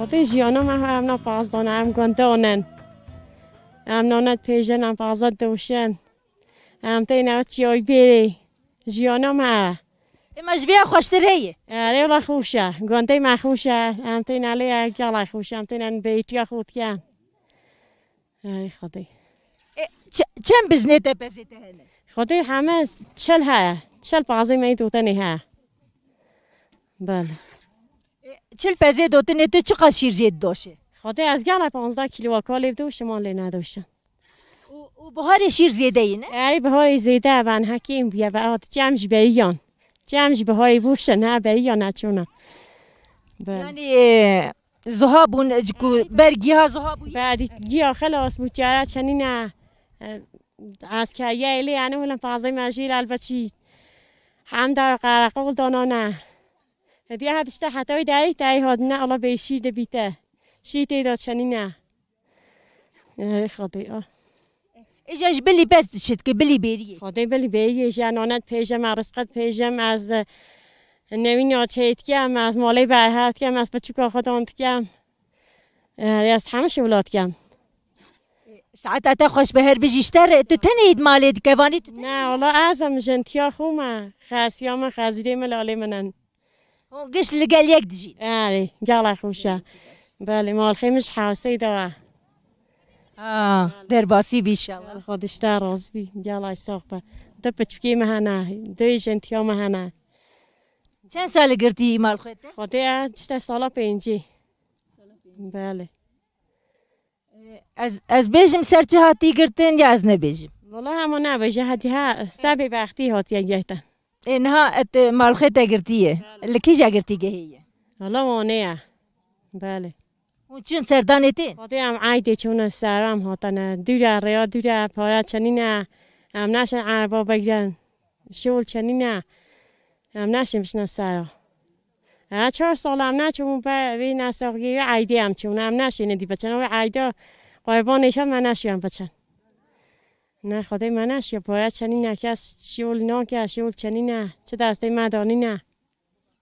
خودی جیانا ما هم نپازدان هم گندانن هم نانت پیجن هم پازد دوشن هم تینه چیای بیری جیانا ما اماش بیا خوشتریه اره ولا خوشه گنده ما خوشه هم تینه لی گلا خوشه هم تینه بیتیا خود کن ای خودی چند بزنیته پزیته هنه خودی همه چل ها چل پازی می دوتنی ها بله چل پزی دوتنی تو چقدر شیر جید داشه خودی از گلا 15 کیلو کالی دوش ما لی نداشتن و بهار شیر زیده اینه ای بهاری زیده بن حکیم بیا بعد جمش بیان جمش بهاری بوشه نه بیان نچونه یعنی زهابون برگی ها زهابوی بعد گیا خلاص بود جرا چنینه از که یه یعنی ولن پازی ماجیل البته هم در قرقل دانانه هدی هدشته حتی دای هاد نه الله بیشید بیته شیتی داد چنینه خدای ایجاش بلی بس شد که بلی بیریه خدای بلی بیریه جنانت پیجم رزقت پیجم از نوین آچیت کم از مالی برهت کم از بچوکا خودم کم از همه شولات کم ساعت اتا خوش به هر بجیشتر تو تنید مالی دکوانی نه والله ازم جنتیا خومه خاصیام خازیری ملالی منن قش لقال یک دجید قال خوشه بله مال خیمش حوسی دوا در باسی بیشالله خودش در راز بی قال ساقبه دو بچوکی مهنه دوی جنتیا مهنه چند سال گرتی مال خودت؟ خودی چه سالا پنجی بله از بیشم سرچه هاتی گرتن یا از نبیشم؟ والله همون نبیشه هاتی ها سبی وقتی هاتی گرتن اینها ات مال خودت گرتیه لکی جا گرتی گهیه؟ والله وانه بله و چون سردانتی؟ خودی هم عایده چون سرم هاتنه دوره ریا دوره پاره چنینه هم نشن عربا بگیرن شول چنینه هم نشیم بشن سرا 4 سال هم نه چون به نساقی عایده هم چون هم نشینه دی بچن و عایده قایبانشان من نشیم بچن نه خدای من نشیم پاره چنینه کس شول نه که شول چنینه چه دسته مدانی نه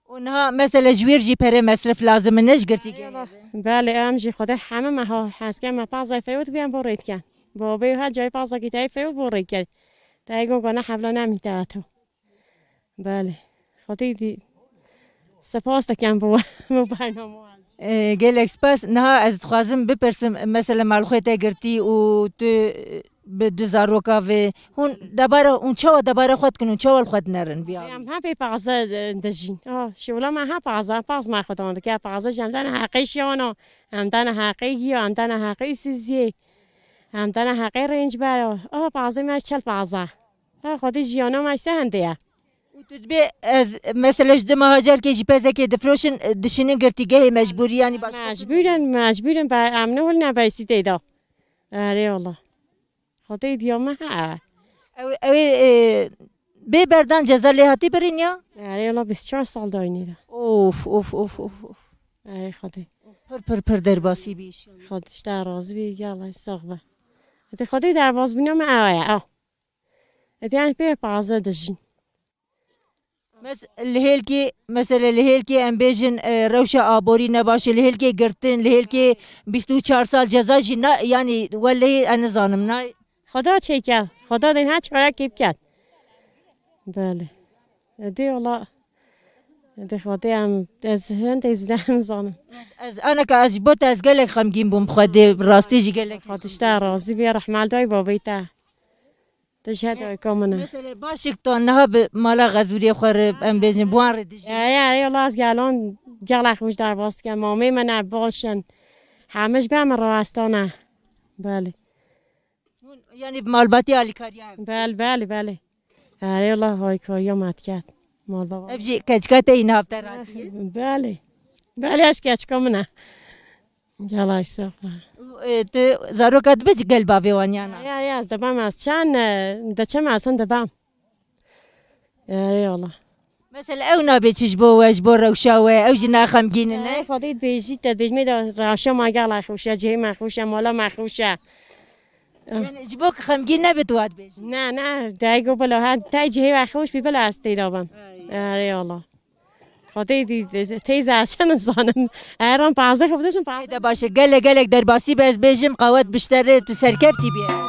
اونها مثل جویر جی پره مصرف لازم نش گرتی بله امجی خدا همه ما هست که ما پازای فیوت بیان برید کن بابی ها جای پازا کی تای فیوت برید کن تایگو گنا حبلا نمیده تو بله خدای دی سپاس دکم بو برنامه گلکس پس نه از خوازم بپرسم مثلا مالخویت گرتی و تو به دزاروکا و هون دباره اون چه دباره خود کنون چه خود نرن بیا هم پی پازا دجین شولا ما ها پاز ما خودم که پازا جمدن حقیقیانو هم دن حقیقی هم دن حقیقی سوزی هم دن حقیقی رنج برا پازا ما چل پازا خودی جیانا ما سهنده تو به از مثلا جد مهاجر که جی پزه که دفروشن دشینه گرتیگه مجبوری یعنی باش مجبورن با امنه ول نبایسی دیدا آره والله خدای دیام ها به بردان جزا لحاتی برین یا آره والله 24 سال داینیده اوف اوف اوف اوف آره خدای پر در باسی بیش خودش در راز بی یالا ساقبه ات خدای در باز بینم آیا ات یعنی به پازه دجین مثلا لهیل کی امبیجن روش آبوری نباشه لهیل کی گرتن لهیل کی 24 سال جزا نه یعنی ولی انا زانم نه خدا چه کرد خدا دین ها چرا کیپ کرد بله دی والله دی خدای هم از هند از زانم از انا که از بوت از گله خمگین بوم خدای راستی جی گله خودش در راضی بیا رحمال دای بابیتا تشهد کامنه مثلا باشک تو نه به مالا غزوری خور ام بزن بوان ردیش یا الله از گلان گله خوش در باست که مامی من باشن همش به من راستانه بله یعنی مالباتی علی کاریا بله اره الله های کاریا مت کرد مال بابا ابجی کچکات این هفته راتی بله اش کچکامنه گله صاف تو زاروکات بچ گل بابی وانیانا یا از دبام از چند دچم اصلا دبام والله مثلا او نابچش بو واش بو روشاوه او جنا خمگین نه خدای بیجی تدیج می دا راشا ما گل خوشه جه ما خوشه مالا ما خوشه یعنی جبوک خمگین نبتواد بیج نه دایگو بلا ها تای جه و خوش بی بلا است دیدابم والله خاطر تیز عشان زانم ایران 15 خودشون 15 باشه گله گله در باسی بز بجم قوت بیشتره تو سرکفتی بیه